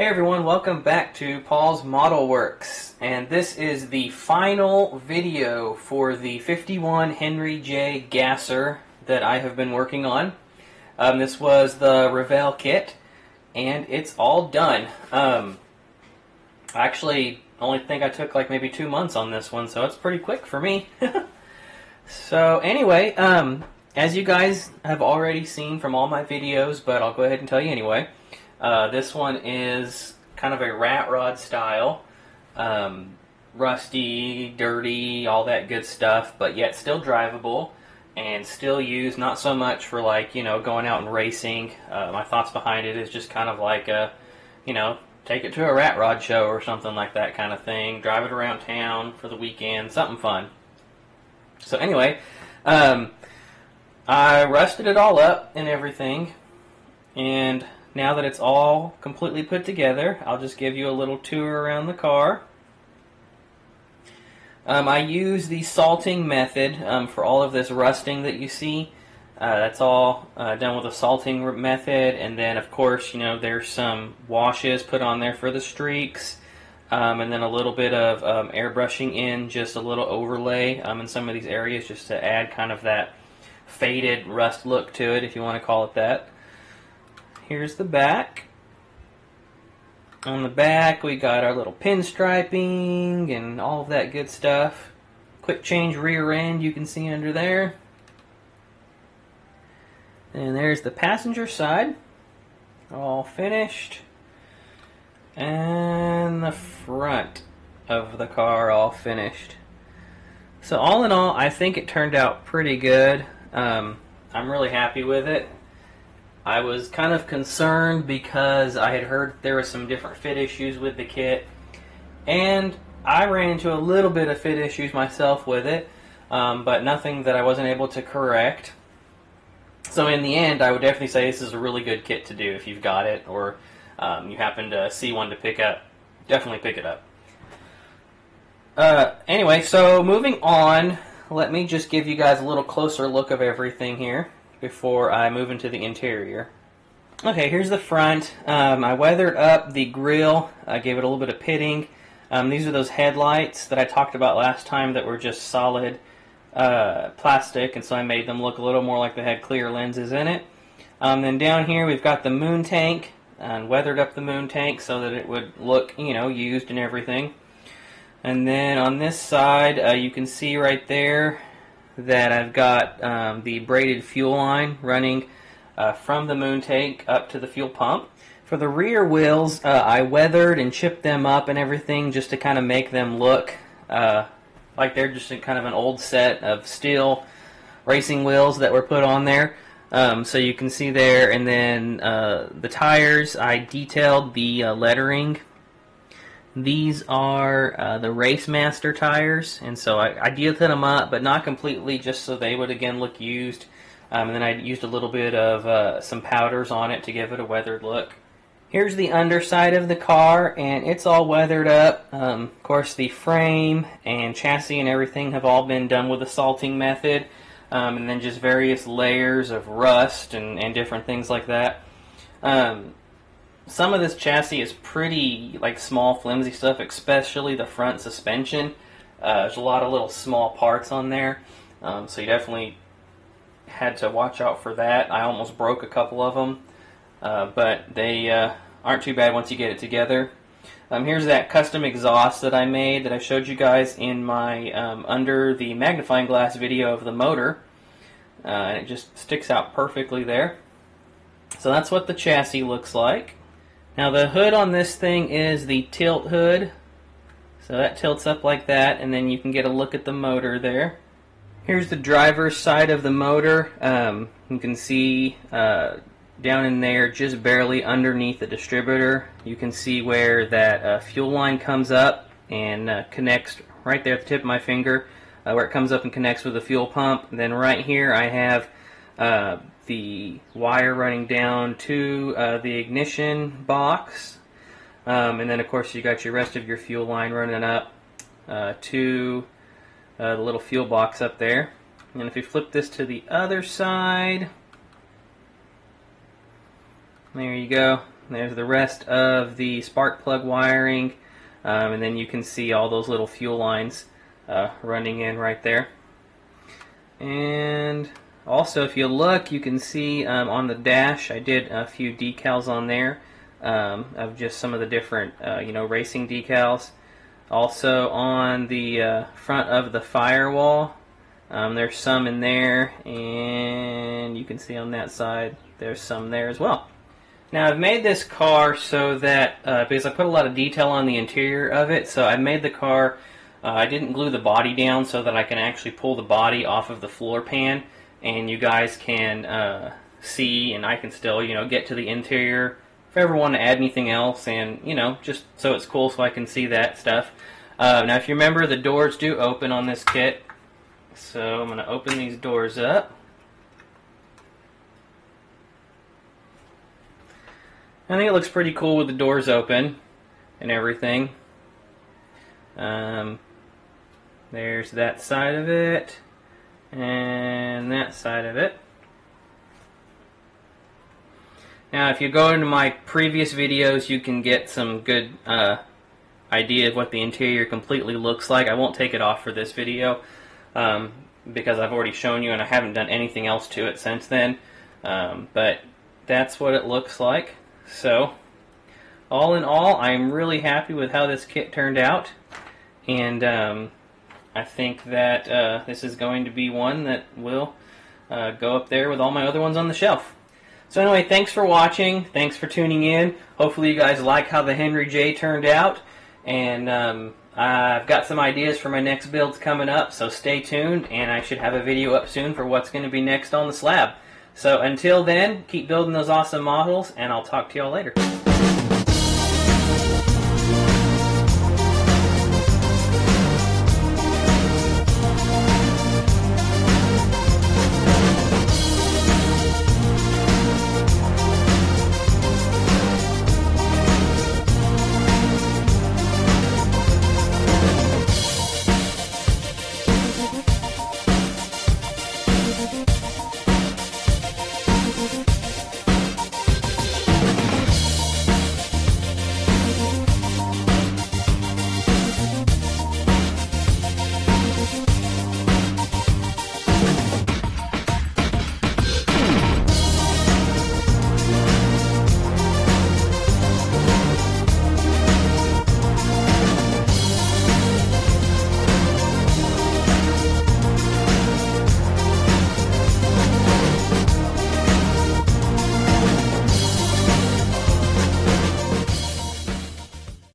everyone, welcome back to Paul's Model Works, and this is the final video for the 51 Henry J gasser that I have been working on. This was the Revell kit, and it's all done. I actually only think I took like maybe 2 months on this one, so it's pretty quick for me. So anyway, as you guys have already seen from all my videos, but I'll go ahead and tell you anyway. This one is kind of a rat rod style, rusty, dirty, all that good stuff, but yet still drivable and still used not so much for, like, you know, going out and racing. My thoughts behind it is just kind of like a, you know, take it to a rat rod show or something like that kind of thing, drive it around town for the weekend, something fun. So anyway, I rusted it all up and everything, and now that it's all completely put together, I'll just give you a little tour around the car. I use the salting method for all of this rusting that you see. That's all done with a salting method, and then of course, you know, there's some washes put on there for the streaks, and then a little bit of airbrushing in, just a little overlay in some of these areas just to add kind of that faded rust look to it, if you want to call it that. Here's the back. On the back we got our little pinstriping and all of that good stuff. Quick change rear end you can see under there. And there's the passenger side, all finished. And the front of the car all finished. So all in all, I think it turned out pretty good. I'm really happy with it. I was kind of concerned because I had heard there were some different fit issues with the kit, and I ran into a little bit of fit issues myself with it, but nothing that I wasn't able to correct. So in the end, I would definitely say this is a really good kit to do if you've got it, or you happen to see one to pick up. Definitely pick it up. Anyway, so moving on, let me just give you guys a little closer look of everything here before I move into the interior. Okay, here's the front. I weathered up the grille. I gave it a little bit of pitting. These are those headlights that I talked about last time that were just solid plastic, and so I made them look a little more like they had clear lenses in it. Then down here we've got the moon tank, and weathered up the moon tank so that it would look, you know, used and everything. And then on this side, you can see right there that I've got the braided fuel line running from the moon tank up to the fuel pump. For the rear wheels, I weathered and chipped them up and everything just to kind of make them look like they're just kind of an old set of steel racing wheels that were put on there. So you can see there, and then the tires, I detailed the lettering. These are the Race Master tires, and so I detailed them up, but not completely, just so they would again look used. And then I used a little bit of some powders on it to give it a weathered look. Here's the underside of the car, and it's all weathered up. Of course, the frame and chassis and everything have all been done with the salting method, and then just various layers of rust and different things like that. Some of this chassis is pretty, like, small, flimsy stuff, especially the front suspension. There's a lot of little small parts on there, so you definitely had to watch out for that. I almost broke a couple of them, but they aren't too bad once you get it together. Here's that custom exhaust that I made that I showed you guys in my under the magnifying glass video of the motor, and it just sticks out perfectly there. So that's what the chassis looks like. Now the hood on this thing is the tilt hood, so that tilts up like that, and then you can get a look at the motor there. Here's the driver's side of the motor. You can see down in there, just barely underneath the distributor, you can see where that fuel line comes up and connects right there at the tip of my finger, where it comes up and connects with the fuel pump. And then right here I have the wire running down to the ignition box, and then of course you got your rest of your fuel line running up to the little fuel box up there. And if you flip this to the other side, there you go. There's the rest of the spark plug wiring, and then you can see all those little fuel lines running in right there. And also, if you look, you can see on the dash I did a few decals on there of just some of the different racing decals. Also on the front of the firewall, there's some in there, and you can see on that side there's some there as well. Now I've made this car so that, because I put a lot of detail on the interior of it, so I made the car, I didn't glue the body down so that I can actually pull the body off of the floor pan, and you guys can see, and I can still, get to the interior if I ever want to add anything else, and, just so it's cool so I can see that stuff. Now if you remember, the doors do open on this kit, so I'm going to open these doors up. I think it looks pretty cool with the doors open and everything. There's that side of it and that side of it. Now if you go into my previous videos, you can get some good idea of what the interior completely looks like. I won't take it off for this video because I've already shown you and I haven't done anything else to it since then. But that's what it looks like. So, all in all, I'm really happy with how this kit turned out, and I think that this is going to be one that will go up there with all my other ones on the shelf. So anyway, thanks for watching, thanks for tuning in. Hopefully you guys like how the Henry J turned out, and I've got some ideas for my next builds coming up, so stay tuned, and I should have a video up soon for what's going to be next on the slab. So until then, keep building those awesome models, and I'll talk to y'all later.